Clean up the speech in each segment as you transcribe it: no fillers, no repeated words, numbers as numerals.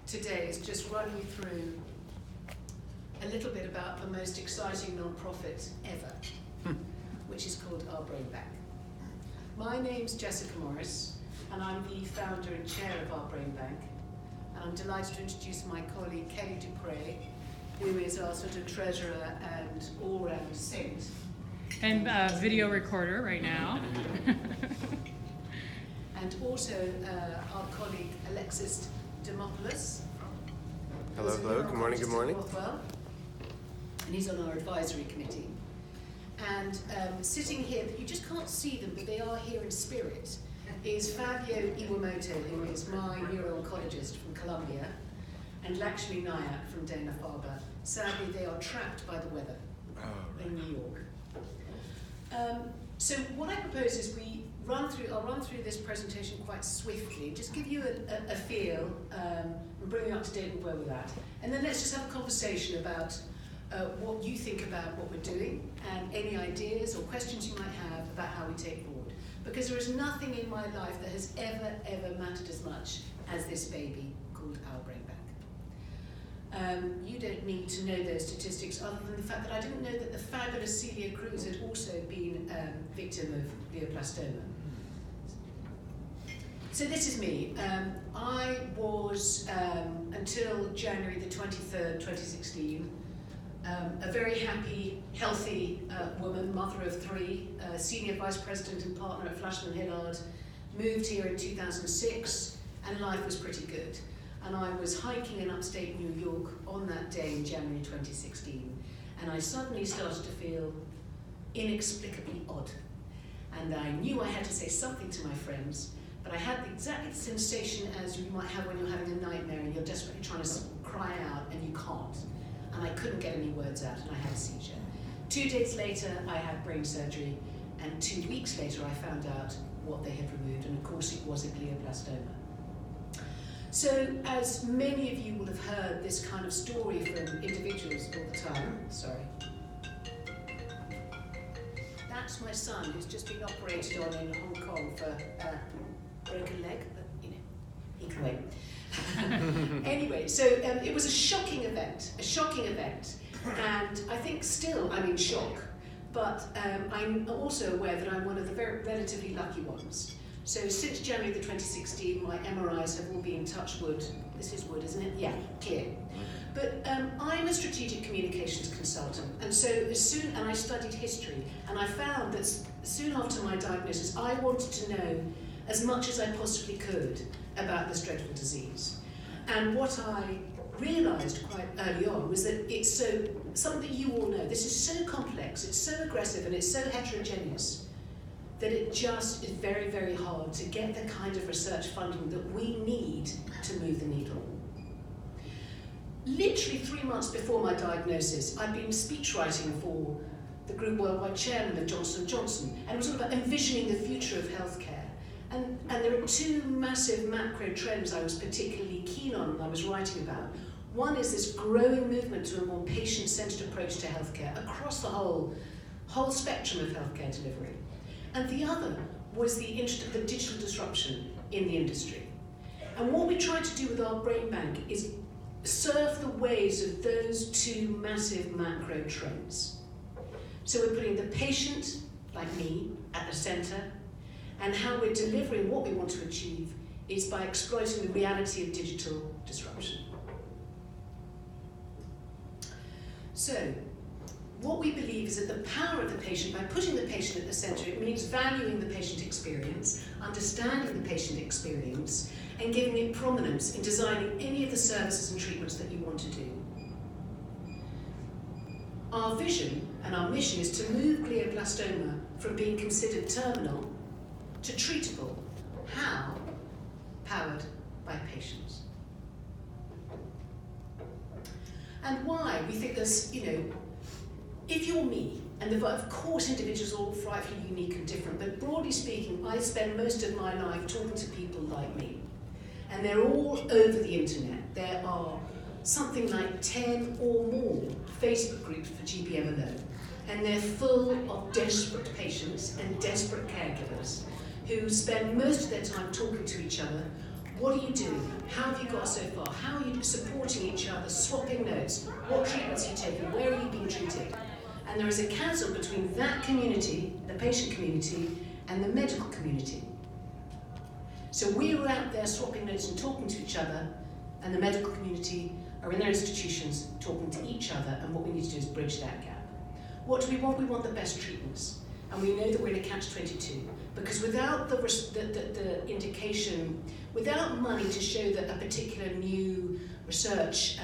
today is just run you through a little bit about the most exciting non-profit ever, which is called OurBrainBank. My name's Jessica Morris, and I'm the founder and chair of OurBrainBank. And I'm delighted to introduce my colleague Kelly Dupre, who is our sort of treasurer and all-round saint. And video recorder right now. And also our colleague Alexis Demopoulos. Hello, good morning, good morning. And he's on our advisory committee. And sitting here, you just can't see them, but they are here in spirit, is Fabio Iwamoto, who is my neuro-oncologist from Columbia, and Lakshmi Nayak from Dana-Farber. Sadly, they are trapped by the weather in New York. So what I propose is I'll run through this presentation quite swiftly, just give you a feel and bring you up to date with where we're at. And then let's just have a conversation about what you think about what we're doing and any ideas or questions you might have about how we take forward. Because there is nothing in my life that has ever mattered as much as this baby called OurBrainBank. You don't need to know those statistics other than the fact that I didn't know that the fabulous Celia Cruz had also been victim of glioblastoma. So this is me. I was, until January the 23rd, 2016, a very happy, healthy woman, mother of three, senior vice president and partner at Flashman Hillard, moved here in 2006, and life was pretty good. And I was hiking in upstate New York on that day in January 2016, and I suddenly started to feel inexplicably odd. And I knew I had to say something to my friends, but I had exactly the sensation as you might have when you're having a nightmare and you're desperately trying to cry out and you can't. And I couldn't get any words out, and I had a seizure. 2 days later, I had brain surgery, and 2 weeks later, I found out what they had removed, and of course it was a glioblastoma. So, as many of you will have heard this kind of story from individuals all the time, sorry. That's my son, who's just been operated on in Hong Kong for a broken leg, but you know, he can wait. Anyway, so it was a shocking event, and I think still I'm in shock, but I'm also aware that I'm one of the very relatively lucky ones. So since January the 2016, my MRIs have all been, touch wood, this is wood, isn't it? Yeah, clear. But I'm a strategic communications consultant, and so and I studied history, and I found that soon after my diagnosis, I wanted to know as much as I possibly could about this dreadful disease. And what I realized quite early on was that it's something that you all know, this is so complex, it's so aggressive, and it's so heterogeneous, that it just is very, very hard to get the kind of research funding that we need to move the needle. Literally 3 months before my diagnosis, I'd been speechwriting for the group worldwide chairman of Johnson & Johnson, and it was all about envisioning the future of healthcare. And there are two massive macro trends I was particularly keen on and I was writing about. One is this growing movement to a more patient-centered approach to healthcare across the whole spectrum of healthcare delivery. And the other was the digital disruption in the industry. And what we tried to do with OurBrainBank is surf the waves of those two massive macro trends. So we're putting the patient, like me, at the center, and how we're delivering what we want to achieve is by exploiting the reality of digital disruption. So, what we believe is that the power of the patient, by putting the patient at the center, it means valuing the patient experience, understanding the patient experience, and giving it prominence in designing any of the services and treatments that you want to do. Our vision and our mission is to move glioblastoma from being considered terminal to treatable. How? Powered by patients. And why? We think there's, if you're me, and of course individuals are all frightfully unique and different, but broadly speaking, I spend most of my life talking to people like me. And they're all over the internet. There are something like 10 or more Facebook groups for GBM alone. And they're full of desperate patients and desperate caregivers who spend most of their time talking to each other What are you doing? How have you got so far? How are you supporting each other, swapping notes? What treatments are you taking? Where are you being treated? And there is a chasm between that community, the patient community, and the medical community. So we were out there swapping notes and talking to each other, and the medical community are in their institutions talking to each other, and what we need to do is bridge that gap. What do we want? We want the best treatments. And we know that we're in a catch-22, because without the indication, without money to show that a particular new research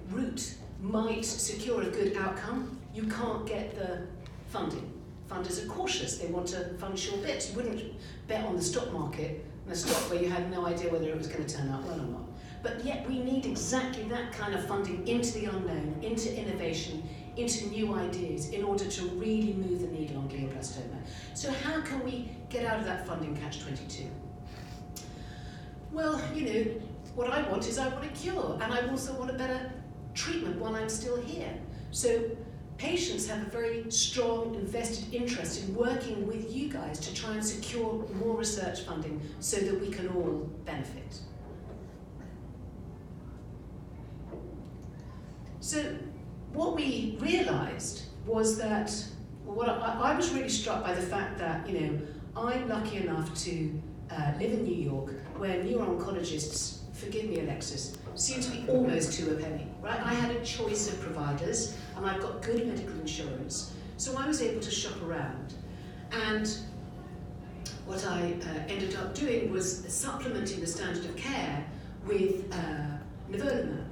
route might secure a good outcome, you can't get the funding. Funders are cautious, they want to fund sure bets. You wouldn't bet on the stock market, a stock where you had no idea whether it was going to turn out well or not. But yet we need exactly that kind of funding into the unknown, into innovation, into new ideas in order to really move the needle on glioblastoma. So how can we get out of that funding catch-22? Well, you know, what I want is I want a cure, and I also want a better treatment while I'm still here. So patients have a very strong invested interest in working with you guys to try and secure more research funding so that we can all benefit. So what we realized was that, I was really struck by the fact that, you know, I'm lucky enough to live in New York, where neuro-oncologists, forgive me Alexis, seem to be almost to a penny, right? I had a choice of providers, and I've got good medical insurance, so I was able to shop around. And what I ended up doing was supplementing the standard of care with nivolumab.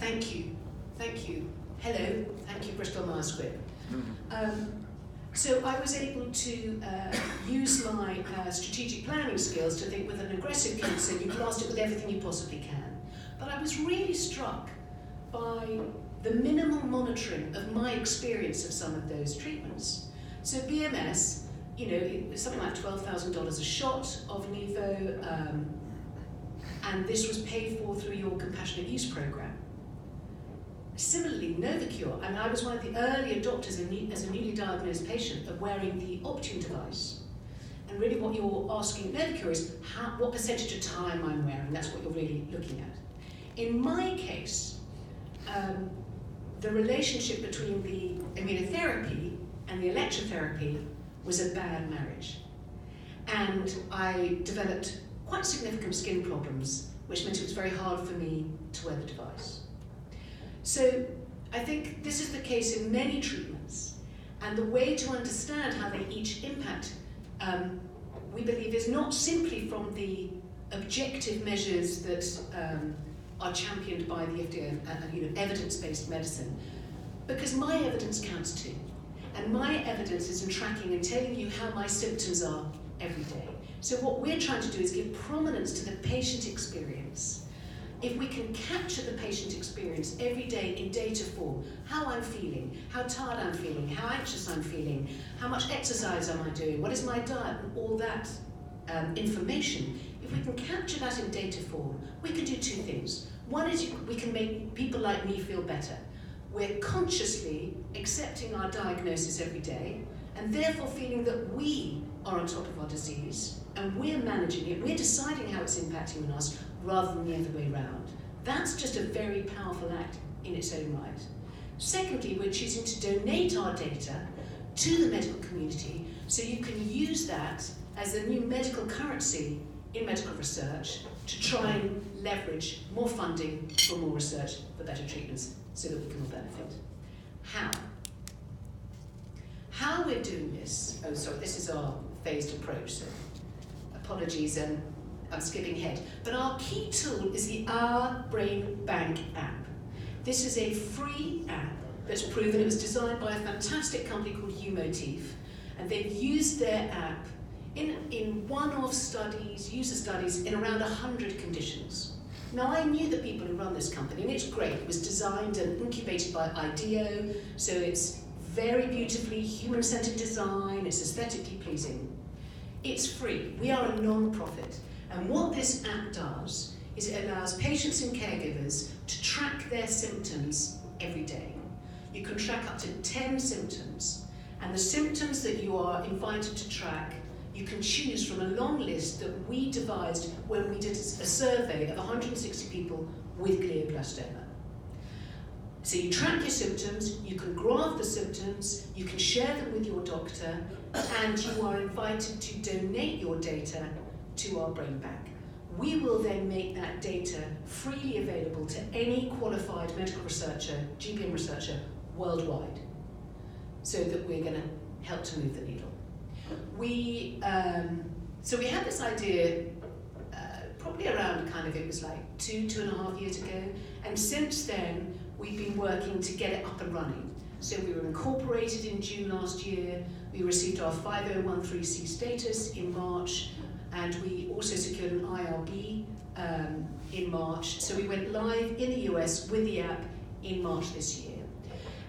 Thank you. Hello, thank you, Bristol Myers Squibb. So I was able to use my strategic planning skills to think with an aggressive cancer, you blast it with everything you possibly can. But I was really struck by the minimal monitoring of my experience of some of those treatments. So BMS, you know, it was something like $12,000 a shot of Nivo, and this was paid for through your compassionate use program. Similarly, Novacure, I mean, I was one of the early adopters as a newly diagnosed patient of wearing the Optune device. And really what you're asking Novacure is what percentage of time I'm wearing, that's what you're really looking at. In my case, the relationship between the immunotherapy and the electrotherapy was a bad marriage. And I developed quite significant skin problems, which meant it was very hard for me to wear the device. So I think this is the case in many treatments, and the way to understand how they each impact, we believe, is not simply from the objective measures that are championed by the FDA and you know, evidence-based medicine, because my evidence counts too, and my evidence is in tracking and telling you how my symptoms are every day. So what we're trying to do is give prominence to the patient experience. If we can capture the patient experience every day in data form, how I'm feeling, how tired I'm feeling, how anxious I'm feeling, how much exercise am I doing, what is my diet, and all that information, if we can capture that in data form, we can do two things. One is we can make people like me feel better. We're consciously accepting our diagnosis every day, and therefore feeling that we are on top of our disease, and we're managing it, we're deciding how it's impacting on us, rather than the other way around. That's just a very powerful act in its own right. Secondly, we're choosing to donate our data to the medical community, so you can use that as a new medical currency in medical research to try and leverage more funding for more research for better treatments so that we can all benefit. How? How we're doing this, this is our phased approach, so apologies, and I'm skipping ahead. But our key tool is the OurBrainBank app. This is a free app that's proven. It was designed by a fantastic company called Umotif, and they've used their app in one-off studies, user studies, in around 100 conditions. Now, I knew the people who run this company, and it's great. It was designed and incubated by IDEO, so it's very beautifully human-centered design, it's aesthetically pleasing. It's free. We are a non-profit. And what this app does is it allows patients and caregivers to track their symptoms every day. You can track up to 10 symptoms, and the symptoms that you are invited to track, you can choose from a long list that we devised when we did a survey of 160 people with glioblastoma. So you track your symptoms, you can graph the symptoms, you can share them with your doctor, and you are invited to donate your data to OurBrainBank. We will then make that data freely available to any qualified medical researcher, GBM researcher, worldwide, so that we're going to help to move the needle. So we had this idea probably around it was like 2.5 years ago, and since then we've been working to get it up and running. So we were incorporated in June last year, we received our 5013C status in March, and we also secured an IRB in March. So we went live in the US with the app in March this year.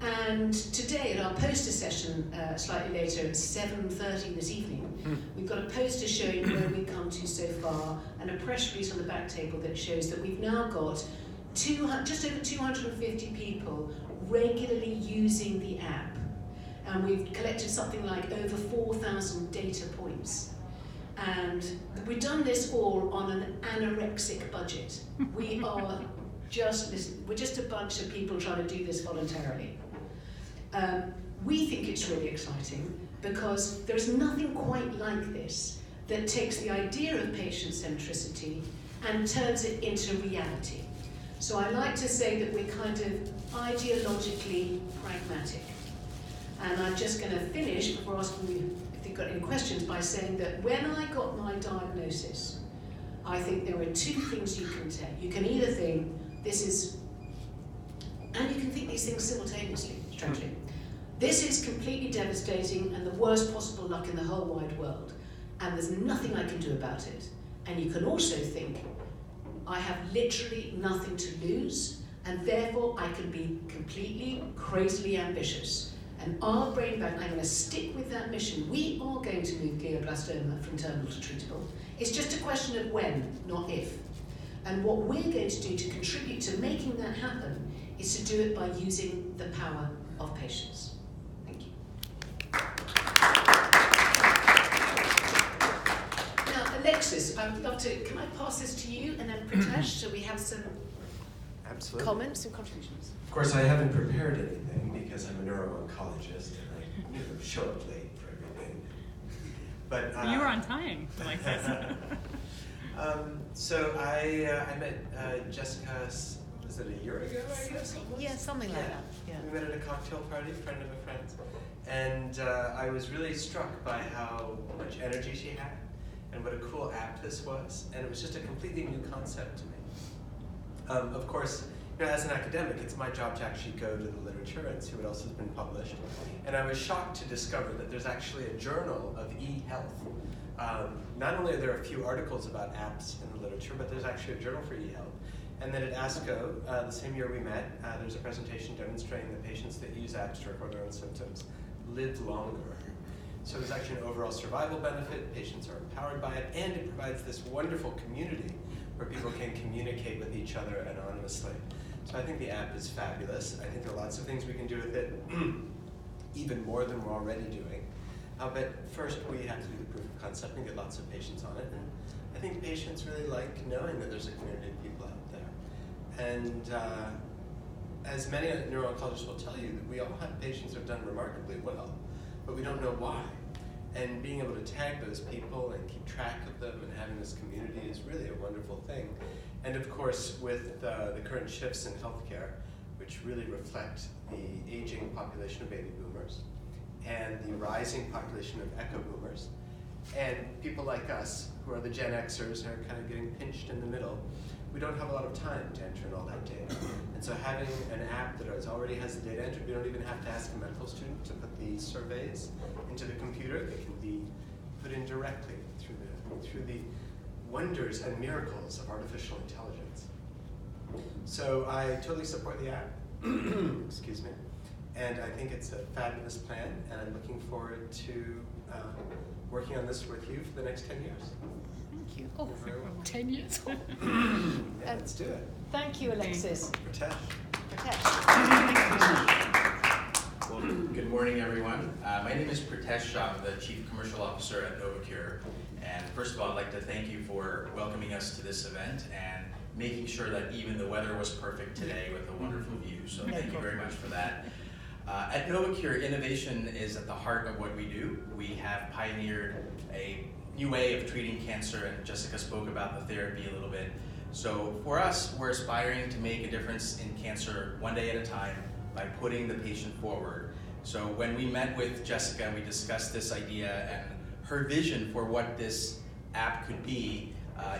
And today at our poster session, slightly later at 7:30 this evening, we've got a poster showing where we've come to so far, and a press release on the back table that shows that we've now got just over 250 people regularly using the app. And we've collected something like over 4,000 data points. And we've done this all on an anorexic budget. We're just a bunch of people trying to do this voluntarily. We think it's really exciting because there's nothing quite like this that takes the idea of patient centricity and turns it into reality. So I like to say that we're kind of ideologically pragmatic. And I'm just going to finish before asking you if you've got any questions by saying that when I got my diagnosis, I think there are two things you can take. You can either think this is, and you can think these things simultaneously, strangely. This is completely devastating and the worst possible luck in the whole wide world, and there's nothing I can do about it. And you can also think, I have literally nothing to lose, and therefore I can be completely, crazily ambitious. And OurBrainBank, I'm going to stick with that mission. We are going to move glioblastoma from terminal to treatable. It's just a question of when, not if. And what we're going to do to contribute to making that happen is to do it by using the power of patience. Thank you. Now, Alexis, I would love to, can I pass this to you and then Pretish, so we have some comments and contributions? Of course, I haven't prepared anything because I'm a neuro-oncologist and I show up late for everything. But you were on time, Alexis. So I met Jessica, was it a year ago, I guess? Yeah, something like that. Yeah. We met at a cocktail party, friend of a friend's. And I was really struck by how much energy she had and what a cool app this was. And it was just a completely new concept to me. Of course, as an academic, it's my job to actually go to the literature and see what else has been published. And I was shocked to discover that there's actually a journal of e-health. Not only are there a few articles about apps in the literature, but there's actually a journal for e-health. And then at ASCO, the same year we met, there's a presentation demonstrating that patients that use apps to record their own symptoms live longer. So there's actually an overall survival benefit, patients are empowered by it, and it provides this wonderful community where people can communicate with each other anonymously. So I think the app is fabulous. I think there are lots of things we can do with it, even more than we're already doing. But first we have to do the proof of concept and get lots of patients on it. And I think patients really like knowing that there's a community of people out there. And as many neuro-oncologists will tell you, that we all have patients who have done remarkably well, but we don't know why. And being able to tag those people and keep track of them and having this community is really a wonderful thing. And of course, with the current shifts in healthcare, which really reflect the aging population of baby boomers and the rising population of echo boomers, and people like us, who are the Gen Xers, are kind of getting pinched in the middle, we don't have a lot of time to enter in all that data. And so having an app that already has the data entered, we don't even have to ask a medical student to put the surveys into the computer. They can be put in directly through the wonders and miracles of artificial intelligence. So I totally support the app, excuse me, and I think it's a fabulous plan, and I'm looking forward to working on this with you for the next 10 years. Thank you. Oh, 10 years. Yeah, let's do it. Thank you, Alexis. Pretish. Pretish. Well, Good morning, everyone. My name is Pretish Shah. I'm the Chief Commercial Officer at Novacure. And first of all, I'd like to thank you for welcoming us to this event and making sure that even the weather was perfect today with a wonderful view. So thank you very much for that. At Novacure, innovation is at the heart of what we do. We have pioneered a new way of treating cancer, and Jessica spoke about the therapy a little bit. So for us, we're aspiring to make a difference in cancer one day at a time by putting the patient forward. So when we met with Jessica, we discussed this idea and her vision for what this app could be.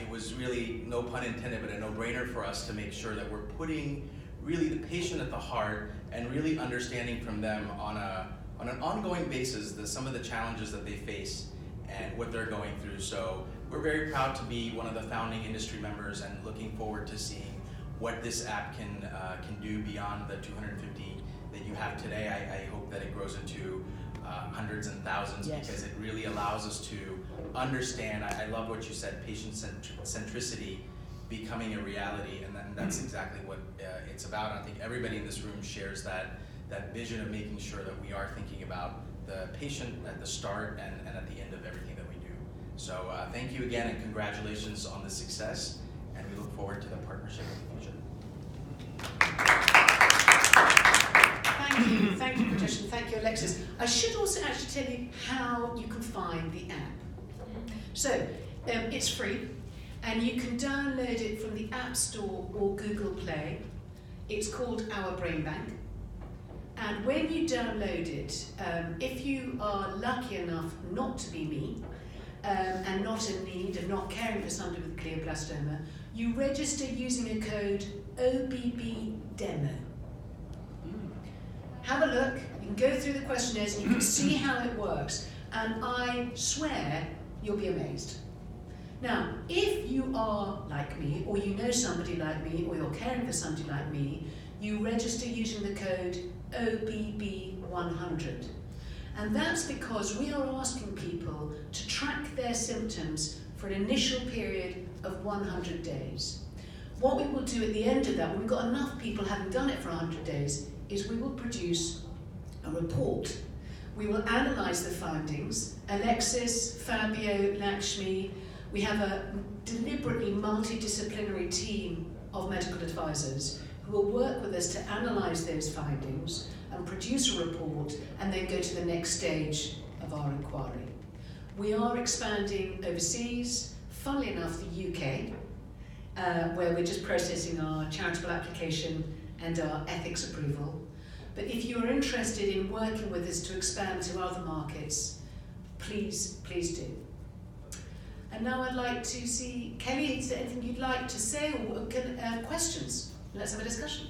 It was really, no pun intended, but a no-brainer for us to make sure that we're putting really the patient at the heart and really understanding from them on an ongoing basis some of the challenges that they face and what they're going through. So we're very proud to be one of the founding industry members and looking forward to seeing what this app can do beyond the 250 that you have today. I hope that it grows into hundreds and thousands, yes, because it really allows us to understand. I love what you said, patient centricity becoming a reality, and that's exactly what it's about. And I think everybody in this room shares that vision of making sure that we are thinking about the patient at the start and at the end of everything that we do. So thank you again, and congratulations on the success, and we look forward to the partnership in the future. Thank you, Pretish, and thank you, Alexis. I should also actually tell you how you can find the app. So, it's free, and you can download it from the App Store or Google Play. It's called OurBrainBank. And when you download it, if you are lucky enough not to be me, and not in need of not caring for somebody with glioblastoma, you register using a code OBB demo. Have a look, you can go through the questionnaires and you can see how it works, and I swear you'll be amazed. Now, if you are like me, or you know somebody like me, or you're caring for somebody like me, you register using the code OBB100. And that's because we are asking people to track their symptoms for an initial period of 100 days. What we will do at the end of that, when we've got enough people having done it for 100 days, is we will produce a report. We will analyse the findings. Alexis, Fabio, Lakshmi, we have a deliberately multidisciplinary team of medical advisors who will work with us to analyse those findings and produce a report, and then go to the next stage of our inquiry. We are expanding overseas, funnily enough the UK, where we're just processing our charitable application and our ethics approval. But if you're interested in working with us to expand to other markets, please do. And now I'd like to see, Kelly, is there anything you'd like to say, or questions? Let's have a discussion.